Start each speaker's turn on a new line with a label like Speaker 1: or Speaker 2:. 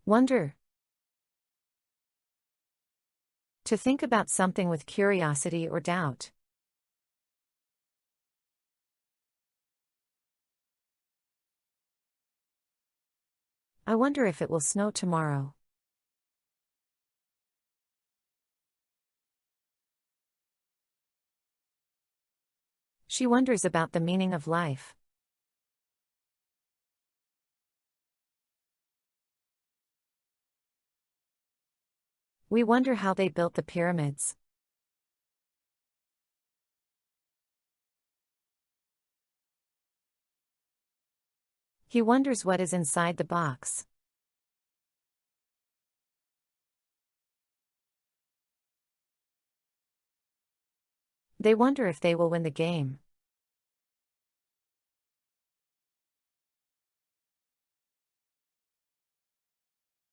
Speaker 1: Wonder. To think about something with curiosity or doubt. I wonder if it will snow tomorrow. She wonders about the meaning of life. We wonder how they built the pyramids. He wonders what is inside the box. They wonder if they will win the game.